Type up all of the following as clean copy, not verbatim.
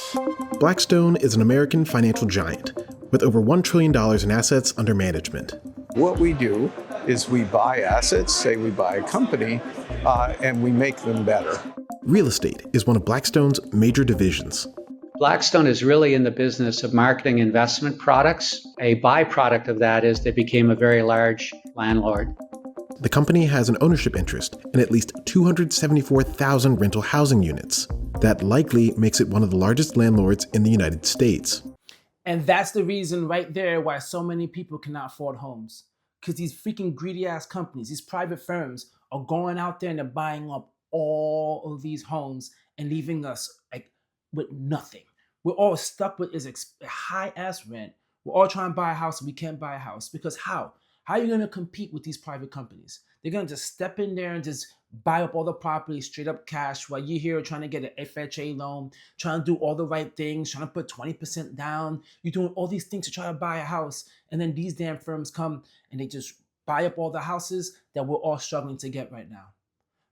BlackStone is an American financial giant with over $1 trillion in assets under management. What we do is we buy assets, say we buy a company, and we make them better. Real estate is one of BlackStone's major divisions. BlackStone is really in the business of marketing investment products. A byproduct of that is they became a very large landlord. The company has an ownership interest in at least 274,000 rental housing units. That likely makes it one of the largest landlords in the United States. And that's the reason right there why so many people cannot afford homes. Because these freaking greedy ass companies, these private firms are going out there and they're buying up all of these homes and leaving us like with nothing. We're all stuck with this high ass rent. We're all trying to buy a house and we can't buy a house because how? How are you going to compete with these private companies? They're going to just step in there and just buy up all the property straight up cash while you're here trying to get an FHA loan, trying to do all the right things, trying to put 20% down. You're doing all these things to try to buy a house. And then these damn firms come and they just buy up all the houses that we're all struggling to get right now.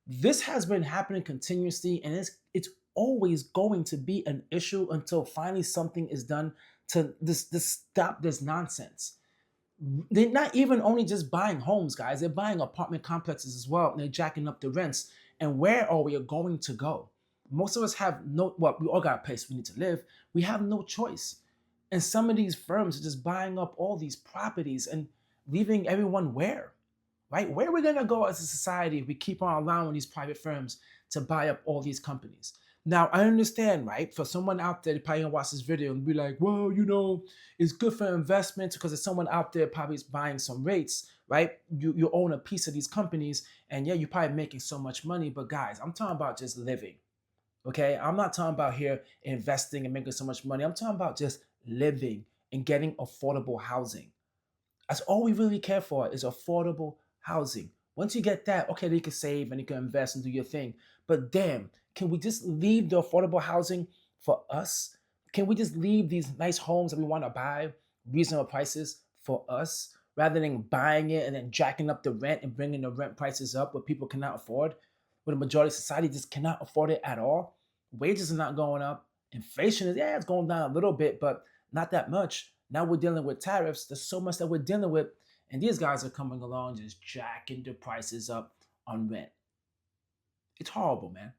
This has been happening continuously and it's always going to be an issue until finally something is done to this stop this nonsense. They're not even only just buying homes, guys. They're buying apartment complexes as well, and they're jacking up the rents. And where are we going to go? Most of us have we all got a place we need to live. We have no choice. And some of these firms are just buying up all these properties and leaving everyone where? Right? Where are we going to go as a society if we keep on allowing these private firms to buy up all these companies? Now, I understand, right? For someone out there, they're probably gonna watch this video and be like, well, it's good for investments because there's someone out there probably is buying some rates, right? You own a piece of these companies and yeah, you're probably making so much money. But guys, I'm talking about just living, okay? I'm not talking about here investing and making so much money. I'm talking about just living and getting affordable housing. That's all we really care for is affordable housing. Once you get that, okay, then you can save and you can invest and do your thing. But damn, can we just leave the affordable housing for us? Can we just leave these nice homes that we want to buy, reasonable prices for us, rather than buying it and then jacking up the rent and bringing the rent prices up what people cannot afford, where the majority of society just cannot afford it at all? Wages are not going up. Inflation is, it's going down a little bit, but not that much. Now we're dealing with tariffs. There's so much that we're dealing with. And these guys are coming along just jacking the prices up on rent. It's horrible, man.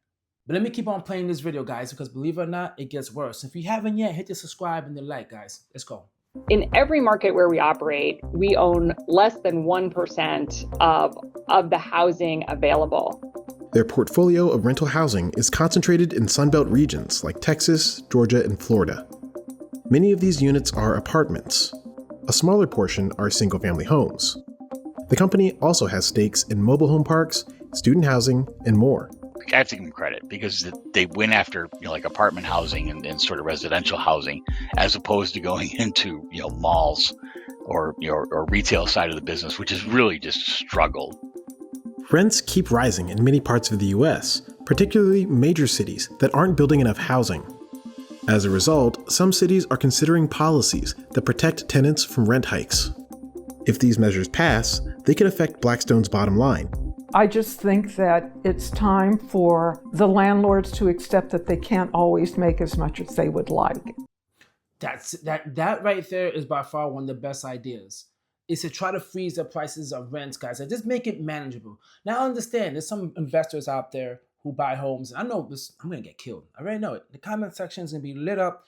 But let me keep on playing this video, guys, because believe it or not, it gets worse. If you haven't yet, hit the subscribe and the like, guys. Let's go. In every market where we operate, we own less than 1% of the housing available. Their portfolio of rental housing is concentrated in Sunbelt regions like Texas, Georgia, and Florida. Many of these units are apartments. A smaller portion are single-family homes. The company also has stakes in mobile home parks, student housing, and more. I have to give them credit because they went after like apartment housing and sort of residential housing as opposed to going into malls or retail side of the business, which has really just struggled. Rents keep rising in many parts of the US, particularly major cities that aren't building enough housing. As a result, some cities are considering policies that protect tenants from rent hikes. If these measures pass, they could affect BlackStone's bottom line. I just think that it's time for the landlords to accept that they can't always make as much as they would like. That right there is by far one of the best ideas. Is to try to freeze the prices of rents, guys, and just make it manageable. Now I understand there's some investors out there who buy homes, and I know this, I'm gonna get killed. I already know it. The comment section is gonna be lit up.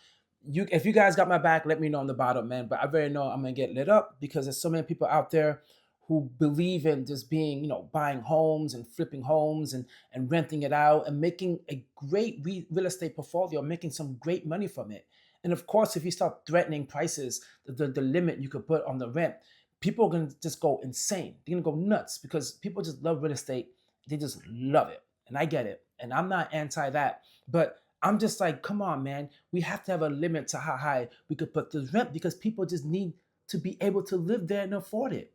If you guys got my back, let me know on the bottom, man. But I already know I'm gonna get lit up because there's so many people out there who believe in just being, buying homes and flipping homes and renting it out and making a great real estate portfolio, making some great money from it. And of course, if you start threatening prices, the limit you could put on the rent, people are going to just go insane. They're going to go nuts because people just love real estate. They just love it. And I get it. And I'm not anti that. But I'm just like, come on, man. We have to have a limit to how high we could put the rent because people just need to be able to live there and afford it.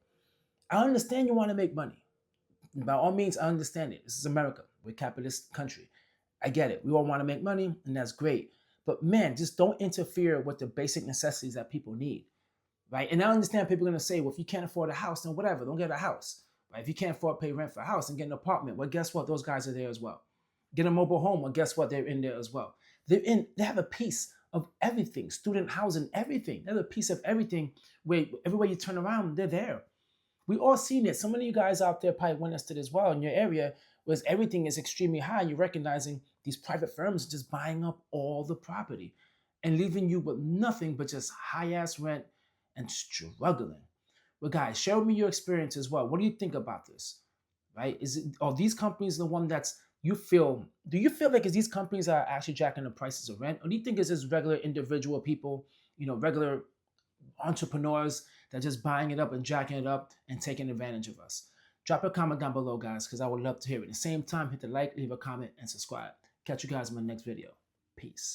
I understand you want to make money. By all means, I understand it. This is America. We're a capitalist country. I get it. We all want to make money, and that's great. But man, just don't interfere with the basic necessities that people need, right? And I understand people are going to say, well, if you can't afford a house, then whatever, don't get a house. Right? If you can't afford to pay rent for a house and get an apartment, well, guess what? Those guys are there as well. Get a mobile home, well, guess what? They're in there as well. They have a piece of everything, student housing, everything. They're a piece of everything where everywhere you turn around, they're there. We all seen it. So many of you guys out there probably witnessed it as well in your area, where everything is extremely high. You're recognizing these private firms just buying up all the property and leaving you with nothing but just high-ass rent and struggling. Well, guys, share with me your experience as well. What do you think about this? Right? Are these companies the one that's do you feel like these companies are actually jacking the prices of rent? Or do you think it's just regular individual people, regular entrepreneurs that are just buying it up and jacking it up and taking advantage of us? Drop a comment down below, guys, because I would love to hear it. At the same time, hit the like, leave a comment, and subscribe. Catch you guys in my next video. Peace.